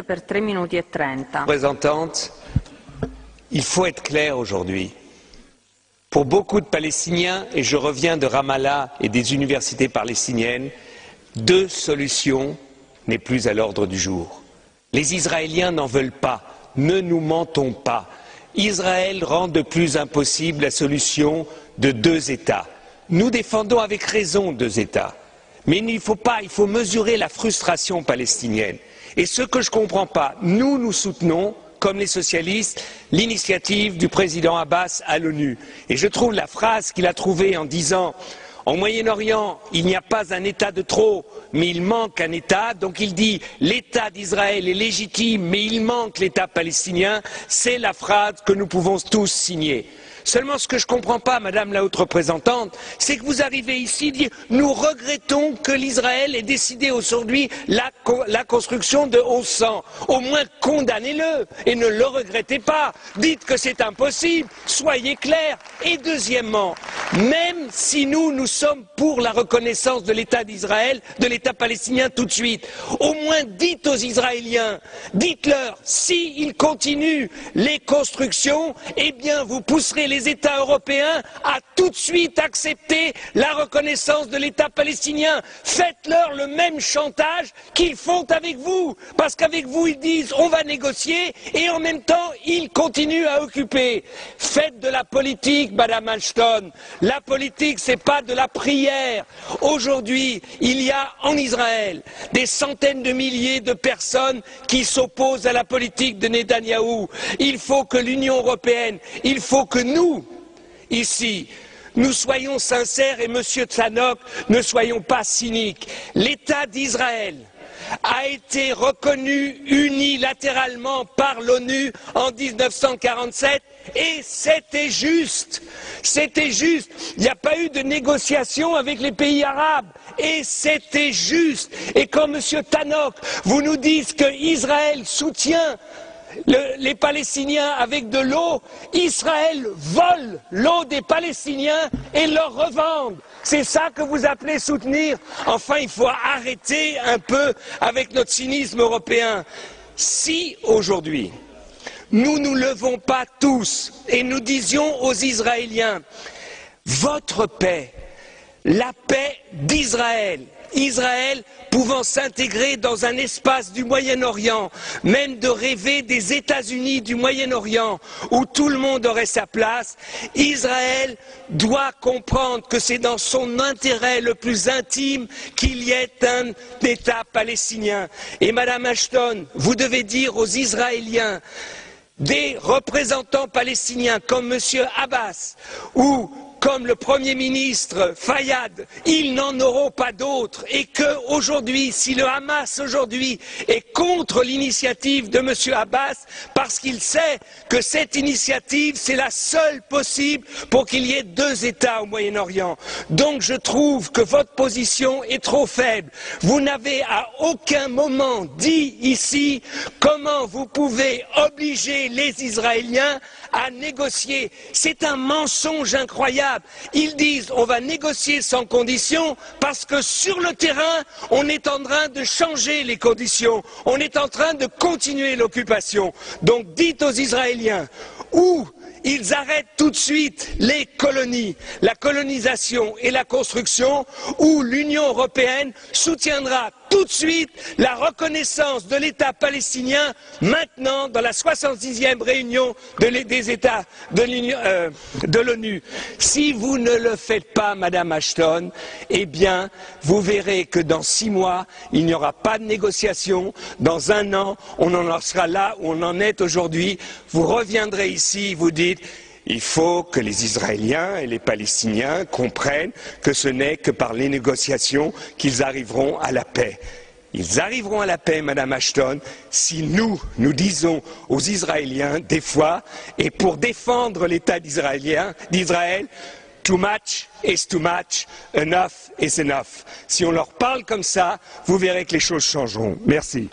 Per 3 minuti e 30. Représentante, il faut être clair aujourd'hui. Pour beaucoup de Palestiniens, et je reviens de Ramallah et des universités palestiniennes, deux solutions n'est plus à l'ordre du jour. Les Israéliens n'en veulent pas, ne nous mentons pas. Israël rend de plus impossible la solution de deux États. Nous défendons avec raison deux États. Mais il faut mesurer la frustration palestinienne. Et ce que je ne comprends pas, nous soutenons, comme les socialistes, l'initiative du président Abbas à l'ONU. Et je trouve la phrase qu'il a trouvée en disant « En Moyen-Orient, il n'y a pas un État de trop, mais il manque un État. » Donc il dit « L'État d'Israël est légitime, mais il manque l'État palestinien. » C'est la phrase que nous pouvons tous signer. Seulement, ce que je ne comprends pas, Madame la Haute Représentante, c'est que vous arrivez ici à dire « Nous regrettons que l'Israël ait décidé aujourd'hui la construction de 1100. » Au moins, condamnez-le et ne le regrettez pas. Dites que c'est impossible, soyez clairs. Et deuxièmement, même si nous sommes pour la reconnaissance de l'État d'Israël, de l'État palestinien tout de suite, au moins dites aux Israéliens, dites-leur, s'ils continuent les constructions, eh bien vous pousserez les États européens à tout de suite accepter la reconnaissance de l'État palestinien. Faites-leur le même chantage qu'ils font avec vous, parce qu'avec vous ils disent on va négocier et en même temps ils continuent à occuper. Faites de la politique, Madame Ashton. La politique, c'est pas de la prière. Aujourd'hui, il y a en Israël des centaines de milliers de personnes qui s'opposent à la politique de Netanyahou. Il faut que l'Union européenne, il faut que nous, ici, nous soyons sincères et Monsieur Tzanok, ne soyons pas cyniques. L'État d'Israël a été reconnu unilatéralement par l'ONU en 1947 et c'était juste. C'était juste. Il n'y a pas eu de négociation avec les pays arabes et c'était juste. Et quand Monsieur Tannock, vous nous dites qu'Israël soutient les Palestiniens avec de l'eau, Israël vole l'eau des Palestiniens et leur revend. C'est ça que vous appelez soutenir? Enfin, il faut arrêter un peu avec notre cynisme européen. Si aujourd'hui, nous nous levons pas tous et nous disions aux Israéliens, votre paix, la paix d'Israël, Israël pouvant s'intégrer dans un espace du Moyen-Orient, même de rêver des États-Unis du Moyen-Orient, où tout le monde aurait sa place, Israël doit comprendre que c'est dans son intérêt le plus intime qu'il y ait un État palestinien. Et Madame Ashton, vous devez dire aux Israéliens, des représentants palestiniens comme M. Abbas ou comme le Premier ministre Fayyad, ils n'en auront pas d'autres et qu'aujourd'hui, si le Hamas aujourd'hui est contre l'initiative de M. Abbas, parce qu'il sait que cette initiative, c'est la seule possible pour qu'il y ait deux États au Moyen-Orient. Donc je trouve que votre position est trop faible. Vous n'avez à aucun moment dit ici comment vous pouvez obliger les Israéliens à négocier. C'est un mensonge incroyable. Ils disent on va négocier sans conditions parce que sur le terrain, on est en train de changer les conditions. On est en train de continuer l'occupation. Donc dites aux Israéliens où ils arrêtent tout de suite les colonies, la colonisation et la construction, où l'Union européenne soutiendra tout de suite la reconnaissance de l'État palestinien maintenant dans la 66e réunion des États de l'ONU. Si vous ne le faites pas, Madame Ashton, eh bien, vous verrez que dans 6 mois, il n'y aura pas de négociation. Dans 1 an, on en sera là où on en est aujourd'hui. Vous reviendrez ici, vous dites il faut que les Israéliens et les Palestiniens comprennent que ce n'est que par les négociations qu'ils arriveront à la paix. Ils arriveront à la paix, Madame Ashton, si nous disons aux Israéliens, des fois, et pour défendre l'État d'Israël, too much is too much, enough is enough. Si on leur parle comme ça, vous verrez que les choses changeront. Merci.